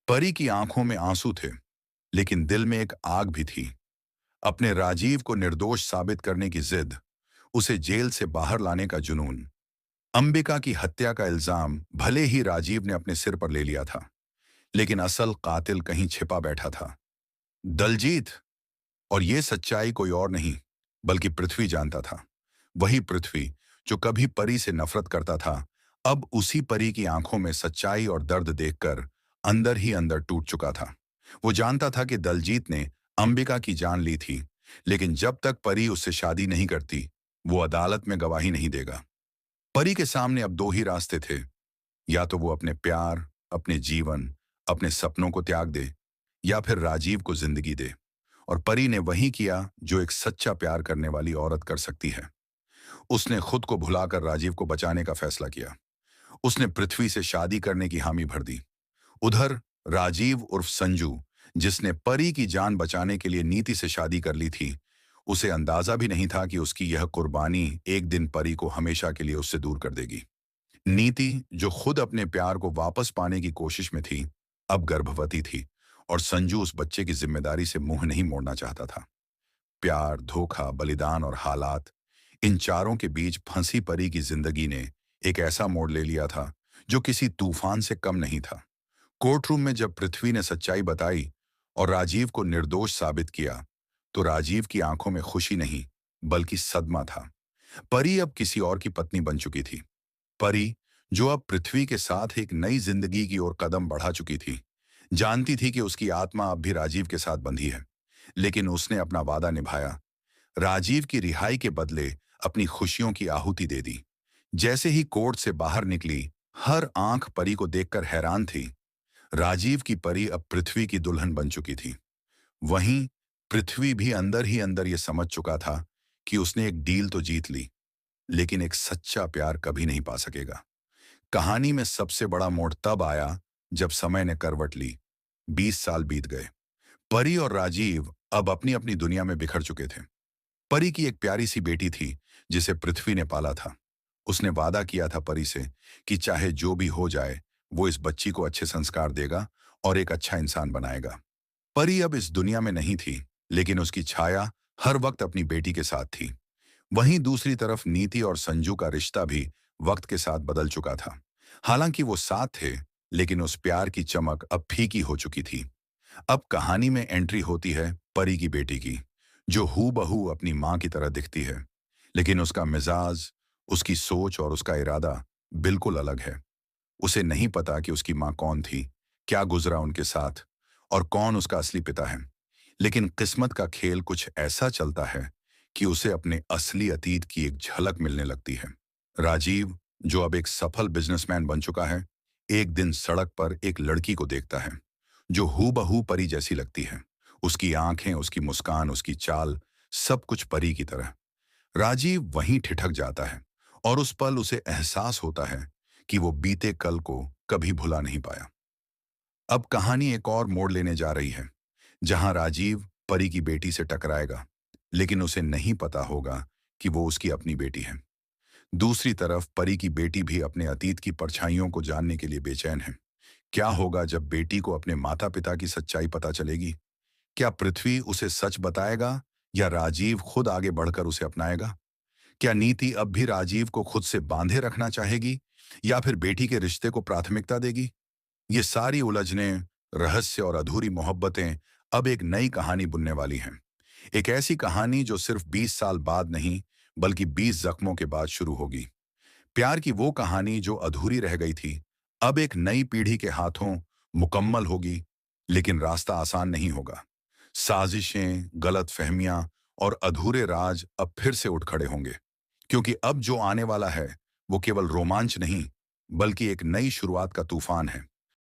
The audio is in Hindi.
परी की आंखों में आंसू थे, लेकिन दिल में एक आग भी थी। अपने राजीव को निर्दोष साबित करने की जिद, उसे जेल से बाहर लाने का जुनून। अंबिका की हत्या का इल्जाम भले ही राजीव ने अपने सिर पर ले लिया था, लेकिन असल कातिल कहीं छिपा बैठा था। दलजीत। और ये सच्चाई कोई और नहीं, बल्कि पृथ्वी जानता था। वही पृथ्वी जो कभी परी से नफरत करता था, अब उसी परी की आंखों में सच्चाई और दर्द देखकर अंदर ही अंदर टूट चुका था। वो जानता था कि दलजीत ने अंबिका की जान ली थी, लेकिन जब तक परी उससे शादी नहीं करती, वो अदालत में गवाही नहीं देगा। परी के सामने अब दो ही रास्ते थे। या तो वो अपने प्यार, अपने जीवन, अपने सपनों को त्याग दे, या फिर राजीव को जिंदगी दे। और परी ने वही किया जो एक सच्चा प्यार करने वाली औरत कर सकती है। उसने खुद को भुलाकर राजीव को बचाने का फैसला किया। उसने पृथ्वी से शादी करने की हामी भर दी। उधर राजीव उर्फ संजू, जिसने परी की जान बचाने के लिए नीति से शादी कर ली थी, उसे अंदाजा भी नहीं था कि उसकी यह कुर्बानी एक दिन परी को हमेशा के लिए उससे दूर कर देगी। नीति, जो खुद अपने प्यार को वापस पाने की कोशिश में थी, अब गर्भवती थी, और संजू उस बच्चे की जिम्मेदारी से मुंह नहीं मोड़ना चाहता था। प्यार, धोखा, बलिदान और हालात, इन चारों के बीच फंसी परी की जिंदगी ने एक ऐसा मोड़ ले लिया था जो किसी तूफान से कम नहीं था। कोर्टरूम में जब पृथ्वी ने सच्चाई बताई और राजीव को निर्दोष साबित किया, तो राजीव की आंखों में खुशी नहीं, बल्कि सदमा था। परी अब किसी और की पत्नी बन चुकी थी। परी, जो अब पृथ्वी के साथ एक नई जिंदगी की ओर कदम बढ़ा चुकी थी, जानती थी कि उसकी आत्मा अब भी राजीव के साथ बंधी है। लेकिन उसने अपना वादा निभाया। राजीव की रिहाई के बदले अपनी खुशियों की आहुति दे दी। जैसे ही कोर्ट से बाहर निकली, हर आंख परी को देखकर हैरान थी। राजीव की परी अब पृथ्वी की दुल्हन बन चुकी थी। वहीं पृथ्वी भी अंदर ही अंदर यह समझ चुका था कि उसने एक डील तो जीत ली, लेकिन एक सच्चा प्यार कभी नहीं पा सकेगा। कहानी में सबसे बड़ा मोड़ तब आया जब समय ने करवट ली। 20 साल बीत गए। परी और राजीव अब अपनी अपनी दुनिया में बिखर चुके थे। परी की एक प्यारी सी बेटी थी, जिसे पृथ्वी ने पाला था। उसने वादा किया था परी से कि चाहे जो भी हो जाए, वो इस बच्ची को अच्छे संस्कार देगा और एक अच्छा इंसान बनाएगा। परी अब इस दुनिया में नहीं थी, लेकिन उसकी छाया हर वक्त अपनी बेटी के साथ थी। वहीं दूसरी तरफ नीति और संजू का रिश्ता भी वक्त के साथ बदल चुका था। हालांकि वो साथ थे, लेकिन उस प्यार की चमक अब फीकी हो चुकी थी। अब कहानी में एंट्री होती है परी की बेटी की, जो हूबहू अपनी मां की तरह दिखती है, लेकिन उसका मिजाज, उसकी सोच और उसका इरादा बिल्कुल अलग है। उसे नहीं पता कि उसकी मां कौन थी, क्या गुजरा उनके साथ, और कौन उसका असली पिता है। लेकिन किस्मत का खेल कुछ ऐसा चलता है कि उसे अपने असली अतीत की एक झलक मिलने लगती है। राजीव, जो अब एक सफल बिजनेसमैन बन चुका है, एक दिन सड़क पर एक लड़की को देखता है जो हूबहू परी जैसी लगती है। उसकी आंखें, उसकी मुस्कान, उसकी चाल, सब कुछ परी की तरह। राजीव वहीं ठिठक जाता है, और उस पल उसे एहसास होता है कि वो बीते कल को कभी भुला नहीं पाया। अब कहानी एक और मोड़ लेने जा रही है, जहां राजीव परी की बेटी से टकराएगा, लेकिन उसे नहीं पता होगा कि वो उसकी अपनी बेटी है। दूसरी तरफ परी की बेटी भी अपने अतीत की परछाइयों को जानने के लिए बेचैन है। क्या होगा जब बेटी को अपने माता पिता की सच्चाई पता चलेगी? क्या पृथ्वी उसे सच बताएगा, या राजीव खुद आगे बढ़कर उसे अपनाएगा? क्या नीति अब भी राजीव को खुद से बांधे रखना चाहेगी, या फिर बेटी के रिश्ते को प्राथमिकता देगी? ये सारी उलझनें, रहस्य और अधूरी मोहब्बतें अब एक नई कहानी बुनने वाली हैं। एक ऐसी कहानी जो सिर्फ 20 साल बाद नहीं, बल्कि 20 जख्मों के बाद शुरू होगी। प्यार की वो कहानी जो अधूरी रह गई थी, अब एक नई पीढ़ी के हाथों मुकम्मल होगी। लेकिन रास्ता आसान नहीं होगा। साजिशें, गलतफहमियां और अधूरे राज अब फिर से उठ खड़े होंगे, क्योंकि अब जो आने वाला है वो केवल रोमांच नहीं, बल्कि एक नई शुरुआत का तूफान है।